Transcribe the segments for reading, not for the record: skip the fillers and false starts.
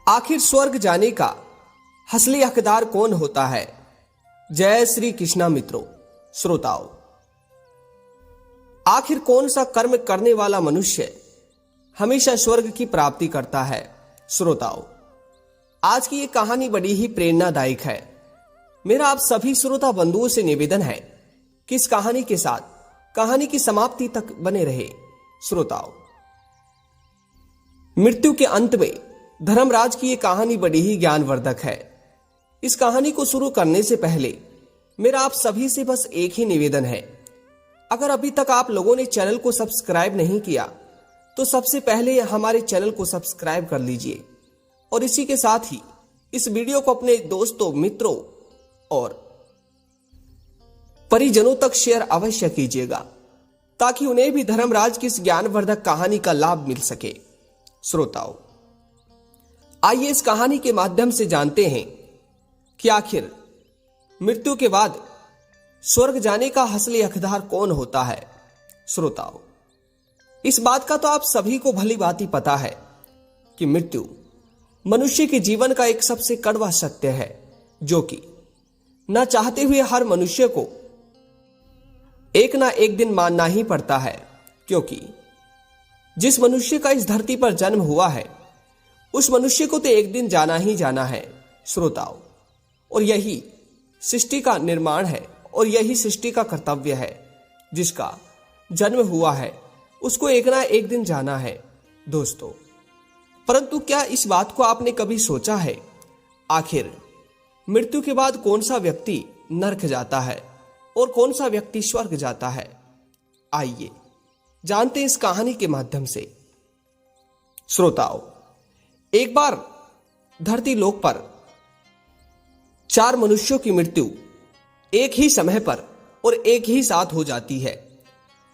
आखिर स्वर्ग जाने का असली हकदार कौन होता है? जय श्री कृष्णा मित्रों, श्रोताओं, आखिर कौन सा कर्म करने वाला मनुष्य हमेशा स्वर्ग की प्राप्ति करता है? श्रोताओं, आज की ये कहानी बड़ी ही प्रेरणादायक है। मेरा आप सभी श्रोता बंधुओं से निवेदन है कि इस कहानी के साथ कहानी की समाप्ति तक बने रहे। श्रोताओं, मृत्यु के अंत में धर्मराज की ये कहानी बड़ी ही ज्ञानवर्धक है। इस कहानी को शुरू करने से पहले मेरा आप सभी से बस एक ही निवेदन है, अगर अभी तक आप लोगों ने चैनल को सब्सक्राइब नहीं किया तो सबसे पहले हमारे चैनल को सब्सक्राइब कर लीजिए और इसी के साथ ही इस वीडियो को अपने दोस्तों, मित्रों और परिजनों तक शेयर अवश्य कीजिएगा ताकि उन्हें भी धर्मराज की इस ज्ञानवर्धक कहानी का लाभ मिल सके। श्रोताओं, आइए इस कहानी के माध्यम से जानते हैं कि आखिर मृत्यु के बाद स्वर्ग जाने का असली हकदार कौन होता है। श्रोताओं, इस बात का तो आप सभी को भली भांति पता है कि मृत्यु मनुष्य के जीवन का एक सबसे कड़वा सत्य है, जो कि न चाहते हुए हर मनुष्य को एक ना एक दिन मानना ही पड़ता है, क्योंकि जिस मनुष्य का इस धरती पर जन्म हुआ है उस मनुष्य को तो एक दिन जाना ही जाना है। श्रोताओं, और यही सृष्टि का निर्माण है और यही सृष्टि का कर्तव्य है। जिसका जन्म हुआ है उसको एक ना एक दिन जाना है दोस्तों। परंतु क्या इस बात को आपने कभी सोचा है, आखिर मृत्यु के बाद कौन सा व्यक्ति नरक जाता है और कौन सा व्यक्ति स्वर्ग जाता है? आइए जानते हैं इस कहानी के माध्यम से। श्रोताओं, एक बार धरती लोक पर 4 मनुष्यों की मृत्यु एक ही समय पर और एक ही साथ हो जाती है,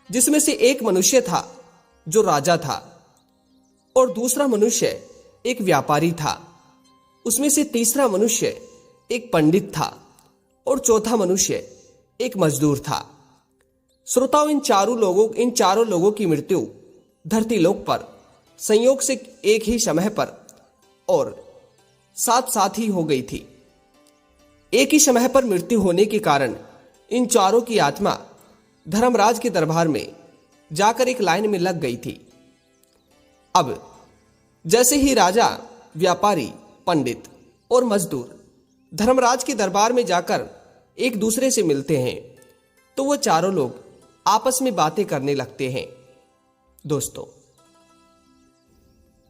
जिसमें से एक मनुष्य था जो राजा था और दूसरा मनुष्य एक व्यापारी था, उसमें से तीसरा मनुष्य एक पंडित था और चौथा मनुष्य एक मजदूर था। श्रोताओं, इन चारों लोगों की मृत्यु धरती लोक पर संयोग से एक ही समय पर और साथ साथ ही हो गई थी। एक ही समय पर मृत्यु होने के कारण इन चारों की आत्मा धर्मराज के दरबार में जाकर एक लाइन में लग गई थी। अब जैसे ही राजा, व्यापारी, पंडित और मजदूर धर्मराज के दरबार में जाकर एक दूसरे से मिलते हैं तो वो चारों लोग आपस में बातें करने लगते हैं दोस्तों।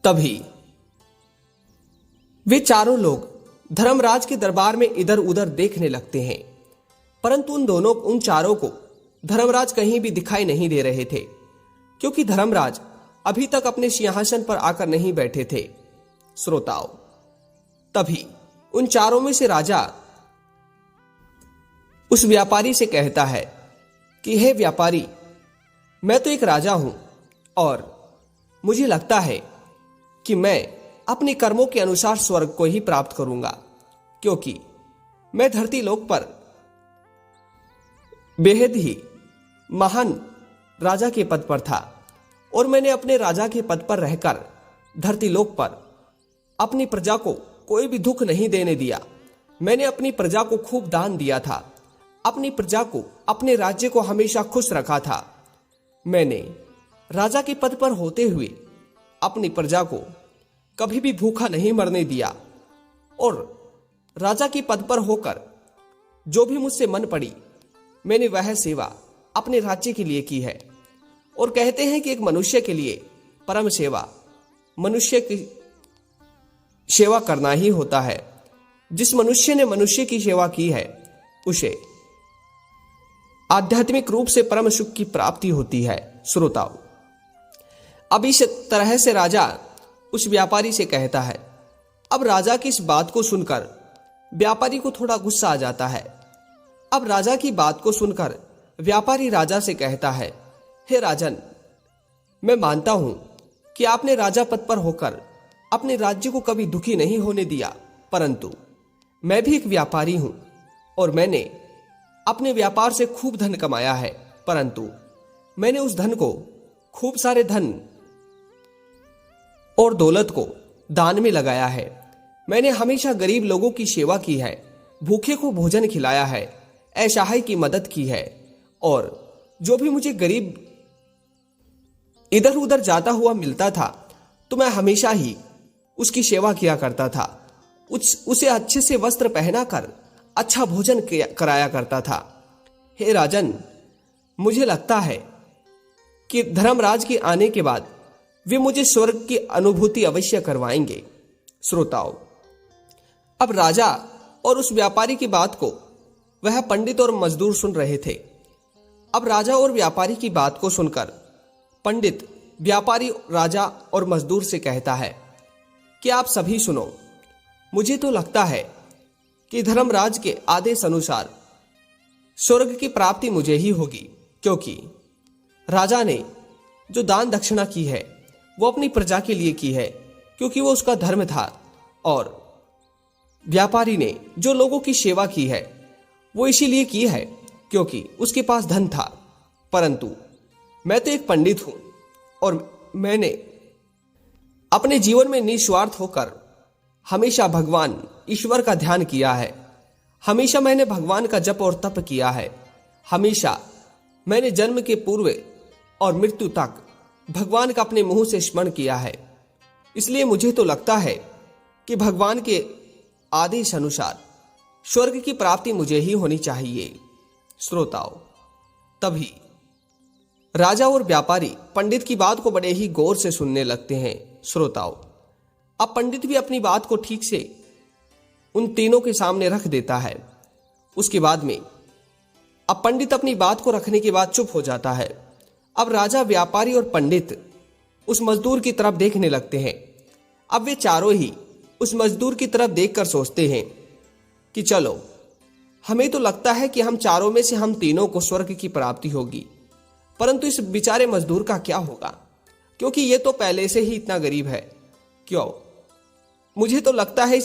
तभी वे चारों लोग धर्मराज के दरबार में इधर उधर देखने लगते हैं, परंतु उन चारों को धर्मराज कहीं भी दिखाई नहीं दे रहे थे, क्योंकि धर्मराज अभी तक अपने सिंहासन पर आकर नहीं बैठे थे। श्रोताओं, तभी उन चारों में से राजा उस व्यापारी से कहता है कि हे व्यापारी, मैं तो एक राजा हूं और मुझे लगता है कि मैं अपने कर्मों के अनुसार स्वर्ग को ही प्राप्त करूंगा, क्योंकि मैं धरती लोक पर बेहद ही महान राजा के पद पर था और मैंने अपने राजा के पद पर रहकर धरती लोक पर अपनी प्रजा को कोई भी दुख नहीं देने दिया। मैंने अपनी प्रजा को खूब दान दिया था, अपनी प्रजा को, अपने राज्य को हमेशा खुश रखा था। मैंने राजा के पद पर होते हुए अपनी प्रजा को कभी भी भूखा नहीं मरने दिया और राजा के पद पर होकर जो भी मुझसे मन पड़ी मैंने वह सेवा अपने राज्य के लिए की है। और कहते हैं कि एक मनुष्य के लिए परम सेवा मनुष्य की सेवा करना ही होता है। जिस मनुष्य ने मनुष्य की सेवा की है उसे आध्यात्मिक रूप से परम सुख की प्राप्ति होती है। श्रोताओं, अब इस तरह से राजा उस व्यापारी से कहता है। अब राजा की इस बात को सुनकर व्यापारी को थोड़ा गुस्सा आ जाता है। अब राजा की बात को सुनकर व्यापारी राजा से कहता है, हे राजन, मैं मानता हूं कि आपने राजा पद पर होकर अपने राज्य को कभी दुखी नहीं होने दिया, परंतु मैं भी एक व्यापारी हूं और मैंने अपने व्यापार से खूब धन कमाया है, परंतु मैंने उस धन को, खूब सारे धन और दौलत को दान में लगाया है। मैंने हमेशा गरीब लोगों की सेवा की है, भूखे को भोजन खिलाया है, असहाय की मदद की है, और जो भी मुझे गरीब इधर उधर जाता हुआ मिलता था तो मैं हमेशा ही उसकी सेवा किया करता था। उसे अच्छे से वस्त्र पहना कर अच्छा भोजन कराया करता था। हे राजन, मुझे लगता है कि धर्मराज के आने के बाद वे मुझे स्वर्ग की अनुभूति अवश्य करवाएंगे। श्रोताओं, अब राजा और उस व्यापारी की बात को वह पंडित और मजदूर सुन रहे थे। अब राजा और व्यापारी की बात को सुनकर पंडित व्यापारी, राजा और मजदूर से कहता है कि आप सभी सुनो, मुझे तो लगता है कि धर्मराज के आदेश अनुसार स्वर्ग की प्राप्ति मुझे ही होगी, क्योंकि राजा ने जो दान दक्षिणा की है वो अपनी प्रजा के लिए की है, क्योंकि वो उसका धर्म था, और व्यापारी ने जो लोगों की सेवा की है वो इसीलिए की है क्योंकि उसके पास धन था। परंतु मैं तो एक पंडित हूं और मैंने अपने जीवन में निस्वार्थ होकर हमेशा भगवान ईश्वर का ध्यान किया है। हमेशा मैंने भगवान का जप और तप किया है। हमेशा मैंने जन्म के पूर्व और मृत्यु तक भगवान का अपने मुंह से स्मरण किया है। इसलिए मुझे तो लगता है कि भगवान के आदेश अनुसार स्वर्ग की प्राप्ति मुझे ही होनी चाहिए। श्रोताओं, तभी राजा और व्यापारी पंडित की बात को बड़े ही गौर से सुनने लगते हैं। श्रोताओं, अब पंडित भी अपनी बात को ठीक से उन तीनों के सामने रख देता है। उसके बाद में अब पंडित अपनी बात को रखने के बाद चुप हो जाता है। अब राजा, व्यापारी और पंडित उस मजदूर की तरफ देखने लगते हैं। अब वे चारों ही उस मजदूर की तरफ देखकर सोचते हैं कि चलो, हमें तो लगता है कि हम चारों में से हम तीनों को स्वर्ग की प्राप्ति होगी, परंतु इस बेचारे मजदूर का क्या होगा, क्योंकि ये तो पहले से ही इतना गरीब है। क्यों? मुझे तो लगता है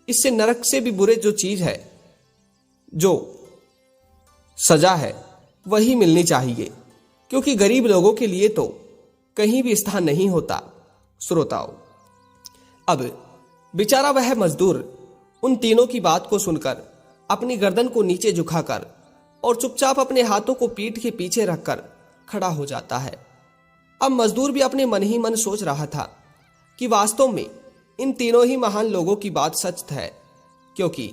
इससे नरक से भी बुरे जो चीज है, जो सजा है, वही मिलनी चाहिए, क्योंकि गरीब लोगों के लिए तो कहीं भी स्थान नहीं होता। श्रोताओं, अब बेचारा वह मजदूर उन तीनों की बात को सुनकर अपनी गर्दन को नीचे झुकाकर और चुपचाप अपने हाथों को पीठ के पीछे रखकर खड़ा हो जाता है। अब मजदूर भी अपने मन ही मन सोच रहा था कि वास्तव में इन तीनों ही महान लोगों की बात सच है, क्योंकि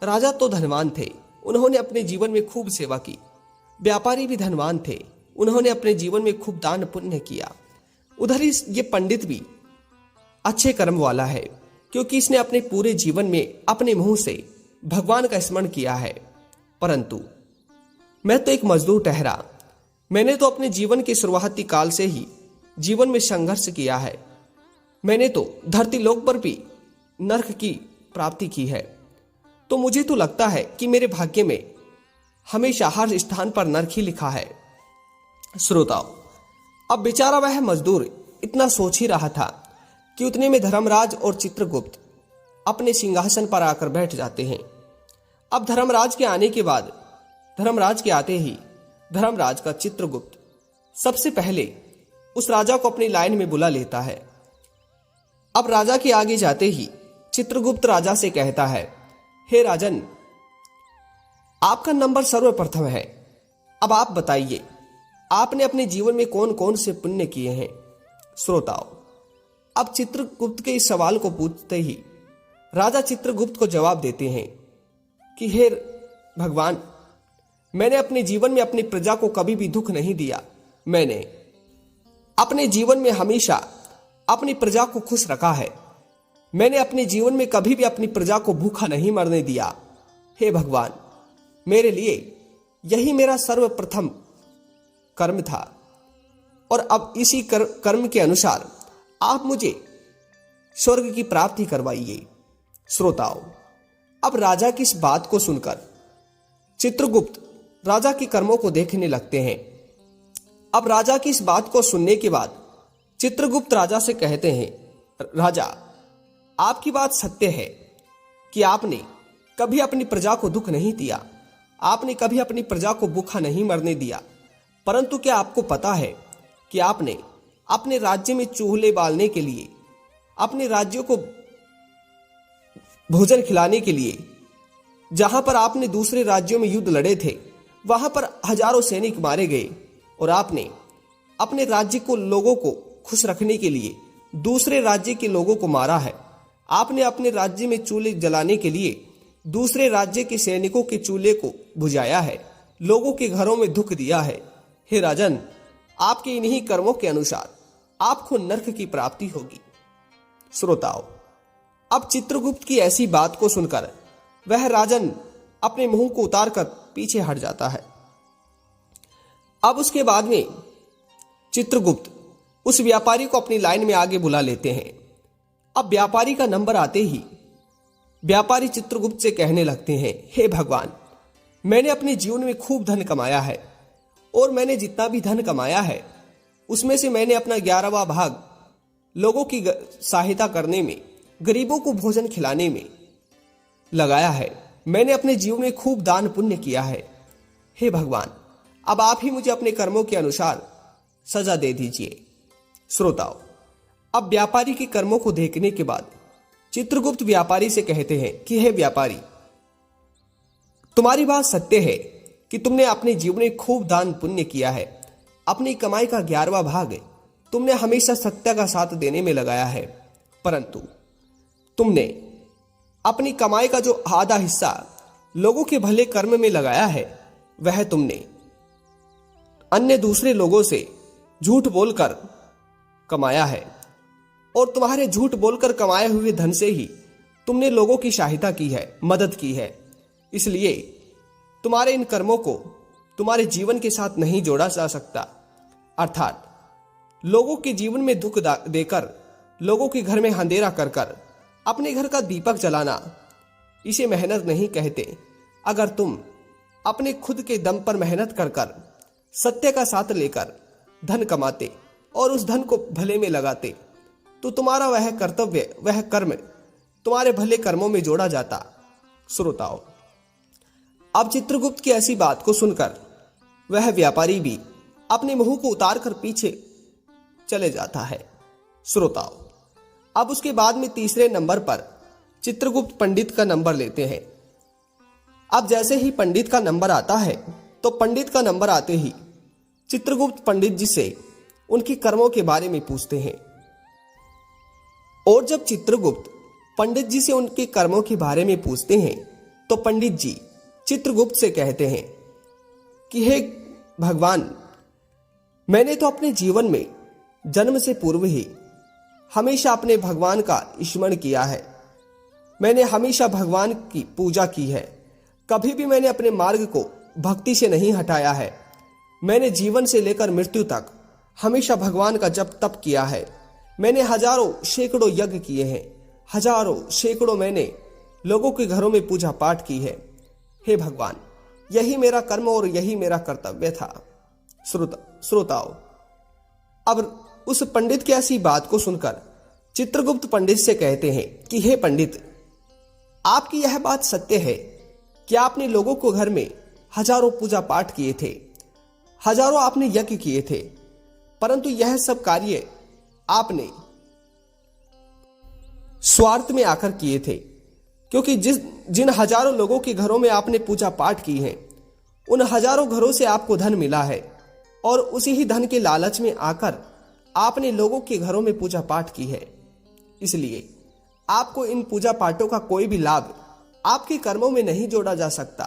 राजा तो धनवान थे, उन्होंने अपने जीवन में खूब सेवा की। व्यापारी भी धनवान थे, उन्होंने अपने जीवन में खूब दान पुण्य किया। उधर ये पंडित भी अच्छे कर्म वाला है, क्योंकि इसने अपने पूरे जीवन में अपने मुंह से भगवान का स्मरण किया है। परंतु मैं तो एक मजदूर ठहरा। मैंने तो अपने जीवन के शुरुआती काल से ही जीवन में संघर्ष किया है। मैंने तो धरती लोक पर भी नरक की प्राप्ति की है, तो मुझे तो लगता है कि मेरे भाग्य में हमेशा हर स्थान पर नरक ही लिखा है। श्रोताओं, अब बेचारा वह मजदूर इतना सोच ही रहा था कि उतने में धर्मराज और चित्रगुप्त अपने सिंहासन पर आकर बैठ जाते हैं। अब धर्मराज के आने के बाद, धर्मराज के आते ही धर्मराज का चित्रगुप्त सबसे पहले उस राजा को अपनी लाइन में बुला लेता है। अब राजा के आगे जाते ही चित्रगुप्त राजा से कहता है, हे राजन, आपका नंबर सर्वप्रथम है। अब आप बताइए, आपने अपने जीवन में कौन कौन से पुण्य किए हैं। श्रोताओं, अब चित्रगुप्त के इस सवाल को पूछते ही राजा चित्रगुप्त को जवाब देते हैं कि हे भगवान, मैंने अपने जीवन में अपनी प्रजा को कभी भी दुख नहीं दिया। मैंने अपने जीवन में हमेशा अपनी प्रजा को खुश रखा है। मैंने अपने जीवन में कभी भी अपनी प्रजा को भूखा नहीं मरने दिया। हे भगवान, मेरे लिए यही मेरा सर्वप्रथम कर्म था, और अब इसी कर्म के अनुसार आप मुझे स्वर्ग की प्राप्ति करवाइए। श्रोताओं, अब राजा की इस बात को सुनकर चित्रगुप्त राजा के कर्मों को देखने लगते हैं। अब राजा की इस बात को सुनने के बाद चित्रगुप्त राजा से कहते हैं, राजा, आपकी बात सत्य है कि आपने कभी अपनी प्रजा को दुख नहीं दिया, आपने कभी अपनी प्रजा को भूखा नहीं मरने दिया। परंतु क्या आपको पता है कि आपने अपने राज्य में चूल्हे बालने के लिए अपने राज्यों को भोजन खिलाने के लिए। जहां पर आपने दूसरे राज्यों में युद्ध लड़े थे, वहां पर हजारों सैनिक मारे गए और आपने अपने राज्य को लोगों को खुश रखने के लिए दूसरे राज्य के लोगों को मारा है। आपने अपने राज्य में चूल्हे जलाने के लिए दूसरे राज्य के सैनिकों के चूल्हे को बुझाया है, लोगों के घरों में दुख दिया है। हे राजन, आपके इन्हीं कर्मों के अनुसार आपको नरक की प्राप्ति होगी। श्रोताओ, अब चित्रगुप्त की ऐसी बात को सुनकर वह राजन अपने मुंह को उतारकर पीछे हट जाता है। अब उसके बाद में चित्रगुप्त उस व्यापारी को अपनी लाइन में आगे बुला लेते हैं। अब व्यापारी का नंबर आते ही व्यापारी चित्रगुप्त से कहने लगते हैं, हे भगवान, मैंने अपने जीवन में खूब धन कमाया है और मैंने जितना भी धन कमाया है उसमें से मैंने अपना 11वां भाग लोगों की सहायता करने में, गरीबों को भोजन खिलाने में लगाया है। मैंने अपने जीवन में खूब दान पुण्य किया है। हे भगवान, अब आप ही मुझे अपने कर्मों के अनुसार सजा दे दीजिए। श्रोताओ, अब व्यापारी के कर्मों को देखने के बाद चित्रगुप्त व्यापारी से कहते हैं कि हे व्यापारी, तुम्हारी बात सत्य है कि तुमने अपने जीवन में खूब दान पुण्य किया है। अपनी कमाई का 11वां भाग तुमने हमेशा सत्य का साथ देने में लगाया है, परंतु तुमने अपनी कमाई का जो आधा हिस्सा लोगों के भले कर्म में लगाया है, वह तुमने अन्य दूसरे लोगों से झूठ बोलकर कमाया है और तुम्हारे झूठ बोलकर कमाए हुए धन से ही तुमने लोगों की सहायता की है, मदद की है। इसलिए तुम्हारे इन कर्मों को तुम्हारे जीवन के साथ नहीं जोड़ा जा सकता। अर्थात लोगों के जीवन में दुख देकर, लोगों के घर में अंधेरा कर कर अपने घर का दीपक जलाना, इसे मेहनत नहीं कहते। अगर तुम अपने खुद के दम पर मेहनत कर कर सत्य का साथ लेकर धन कमाते और उस धन को भले में लगाते, तो तुम्हारा वह कर्तव्य, वह कर्म तुम्हारे भले कर्मों में जोड़ा जाता। श्रोताओ, अब चित्रगुप्त की ऐसी बात को सुनकर वह व्यापारी भी अपने मुंह को उतार कर पीछे चले जाता है। श्रोताओ, अब उसके बाद में तीसरे नंबर पर चित्रगुप्त पंडित का नंबर लेते हैं। अब जैसे ही पंडित का नंबर आता है, तो पंडित का नंबर आते ही चित्रगुप्त पंडित जी से उनके कर्मों के बारे में पूछते हैं। और जब चित्रगुप्त पंडित जी से उनके कर्मों के बारे में पूछते हैं, तो पंडित जी चित्रगुप्त से कहते हैं कि हे भगवान, मैंने तो अपने जीवन में जन्म से पूर्व ही हमेशा अपने भगवान का स्मरण किया है। मैंने हमेशा भगवान की पूजा की है। कभी भी मैंने अपने मार्ग को भक्ति से नहीं हटाया है। मैंने जीवन से लेकर मृत्यु तक हमेशा भगवान का जप तप किया है। मैंने हजारों सैकड़ों यज्ञ किए हैं, हजारों सैकड़ों मैंने लोगों के घरों में पूजा पाठ की है। हे भगवान, यही मेरा कर्म और यही मेरा कर्तव्य था। श्रोताओ, अब उस पंडित की ऐसी बात को सुनकर चित्रगुप्त पंडित से कहते हैं कि हे पंडित, आपकी यह बात सत्य है कि आपने लोगों को घर में हजारों पूजा पाठ किए थे, हजारों आपने यज्ञ किए थे, परंतु यह सब कार्य आपने स्वार्थ में आकर किए थे, क्योंकि जिन हजारों लोगों के घरों में आपने पूजा पाठ की है, उन हजारों घरों से आपको धन मिला है और उसी ही धन के लालच में आकर आपने लोगों के घरों में पूजा पाठ की है। इसलिए आपको इन पूजा पाठों का कोई भी लाभ आपके कर्मों में नहीं जोड़ा जा सकता।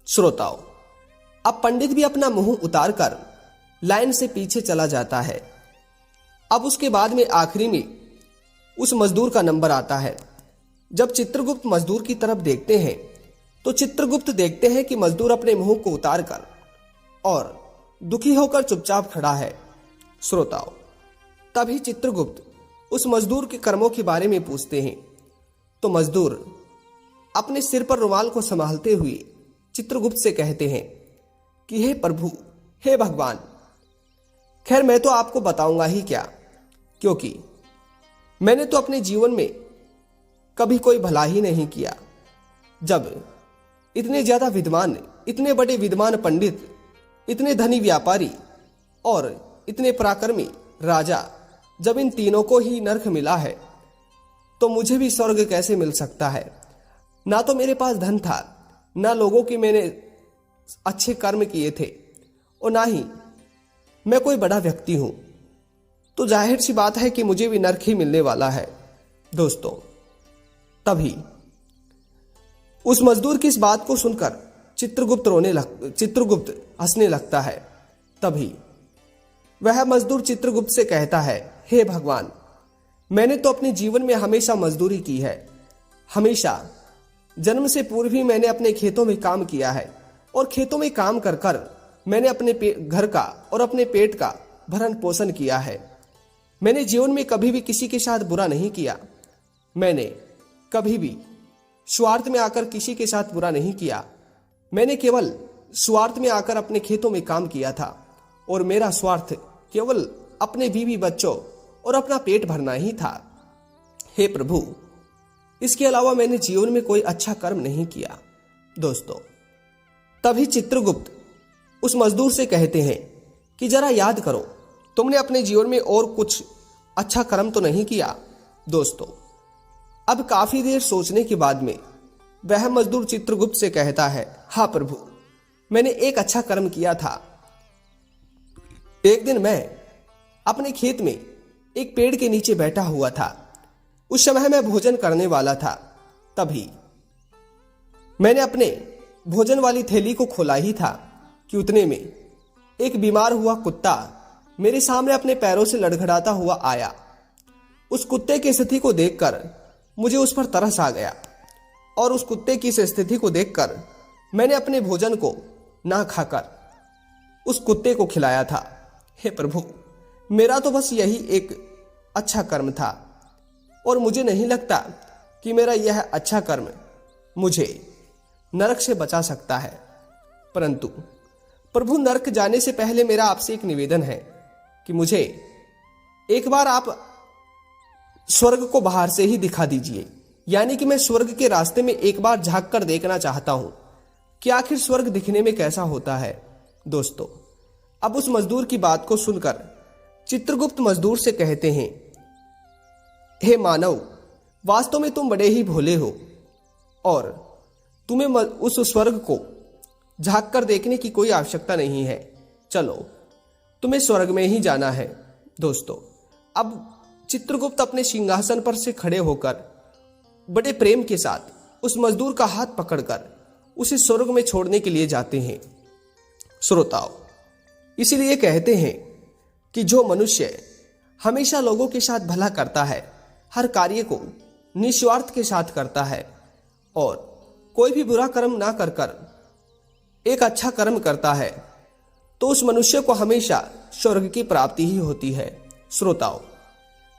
श्रोताओ, अब पंडित भी अपना मुंह उतारकर लाइन से पीछे चला जाता है। अब उसके बाद में आखिरी में उस मजदूर का नंबर आता है। जब चित्रगुप्त मजदूर की तरफ देखते हैं, तो चित्रगुप्त देखते हैं कि मजदूर अपने मुंह को उतारकर और दुखी होकर चुपचाप खड़ा है। श्रोताओ, तभी चित्रगुप्त उस मजदूर के कर्मों के बारे में पूछते हैं, तो मजदूर अपने सिर पर रुमाल को संभालते हुए चित्रगुप्त से कहते हैं कि हे प्रभु, हे भगवान, खैर मैं तो आपको बताऊंगा ही क्या, क्योंकि मैंने तो अपने जीवन में कभी कोई भला ही नहीं किया। जब इतने ज्यादा विद्वान, इतने बड़े विद्वान पंडित, इतने धनी व्यापारी और इतने पराक्रमी राजा, जब इन तीनों को ही नरक मिला है, तो मुझे भी स्वर्ग कैसे मिल सकता है? ना तो मेरे पास धन था, ना लोगों की मैंने अच्छे कर्म किए थे, और ना ही मैं कोई बड़ा व्यक्ति हूं, तो जाहिर सी बात है कि मुझे भी नरक ही मिलने वाला है। दोस्तों, तभी उस मजदूर की इस बात को सुनकर चित्रगुप्त हंसने लगता है। तभी वह मजदूर चित्रगुप्त से कहता है, हे भगवान, मैंने तो अपने जीवन में हमेशा मजदूरी की है। हमेशा जन्म से पूर्व ही मैंने अपने खेतों में काम किया है, और खेतों में काम कर कर मैंने अपने घर का और अपने पेट का भरण पोषण किया है। मैंने जीवन में कभी भी किसी के साथ बुरा नहीं किया। मैंने कभी भी स्वार्थ में आकर किसी के साथ बुरा नहीं किया। मैंने केवल स्वार्थ में आकर अपने खेतों में काम किया था, और मेरा स्वार्थ केवल अपने बीवी बच्चों और अपना पेट भरना ही था। हे प्रभु, इसके अलावा मैंने जीवन में कोई अच्छा कर्म नहीं किया। दोस्तों, तभी चित्रगुप्त उस मजदूर से कहते हैं कि जरा याद करो, तुमने अपने जीवन में और कुछ अच्छा कर्म तो नहीं किया। दोस्तों, अब काफी देर सोचने के बाद में वह मजदूर चित्रगुप्त से कहता है, हाँ प्रभु, मैंने एक अच्छा कर्म किया था। एक दिन मैं अपने खेत में एक पेड़ के नीचे बैठा हुआ था। उस समय मैं भोजन करने वाला था। तभी मैंने अपने भोजन वाली थैली को खोला ही था कि उतने में एक बीमार हुआ कुत्ता मेरे सामने अपने पैरों से लड़खड़ाता हुआ आया। उस कुत्ते की स्थिति को देखकर मुझे उस पर तरस आ गया, और उस कुत्ते की इस स्थिति को देखकर मैंने अपने भोजन को ना खाकर उस कुत्ते को खिलाया था। हे प्रभु, मेरा तो बस यही एक अच्छा कर्म था, और मुझे नहीं लगता कि मेरा यह अच्छा कर्म मुझे नरक से बचा सकता है। परंतु प्रभु, नरक जाने से पहले मेरा आपसे एक निवेदन है कि मुझे एक बार आप स्वर्ग को बाहर से ही दिखा दीजिए। यानी कि मैं स्वर्ग के रास्ते में एक बार झांक कर देखना चाहता हूं कि आखिर स्वर्ग दिखने में कैसा होता है। दोस्तों, अब उस मजदूर की बात को सुनकर चित्रगुप्त मजदूर से कहते हैं, हे मानव, वास्तव में तुम बड़े ही भोले हो, और तुम्हें उस स्वर्ग को झांक कर देखने की कोई आवश्यकता नहीं है। चलो, तुम्हें स्वर्ग में ही जाना है। दोस्तों, अब चित्रगुप्त अपने सिंहासन पर से खड़े होकर बड़े प्रेम के साथ उस मजदूर का हाथ पकड़कर उसे स्वर्ग में छोड़ने के लिए जाते हैं। श्रोताओ, इसीलिए कहते हैं कि जो मनुष्य हमेशा लोगों के साथ भला करता है, हर कार्य को निस्वार्थ के साथ करता है, और कोई भी बुरा कर्म ना कर कर एक अच्छा कर्म करता है, तो उस मनुष्य को हमेशा स्वर्ग की प्राप्ति ही होती है। श्रोताओं,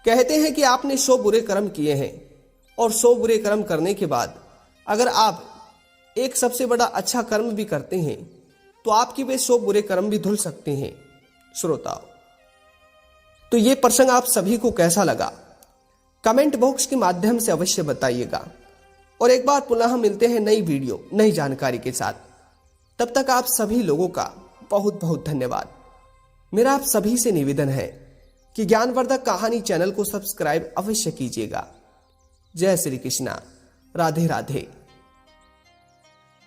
कहते हैं कि आपने 100 बुरे कर्म किए हैं, और 100 बुरे कर्म करने के बाद अगर आप एक सबसे बड़ा अच्छा कर्म भी करते हैं, तो आपके वे 100 बुरे कर्म भी धुल सकते हैं। श्रोताओं, तो ये प्रसंग आप सभी को कैसा लगा, कमेंट बॉक्स के माध्यम से अवश्य बताइएगा। और एक बार पुनः मिलते हैं नई वीडियो, नई जानकारी के साथ। तब तक आप सभी लोगों का बहुत बहुत धन्यवाद। मेरा आप सभी से निवेदन है कि ज्ञानवर्धक कहानी चैनल को सब्सक्राइब अवश्य कीजिएगा। जय श्री कृष्णा, राधे राधे।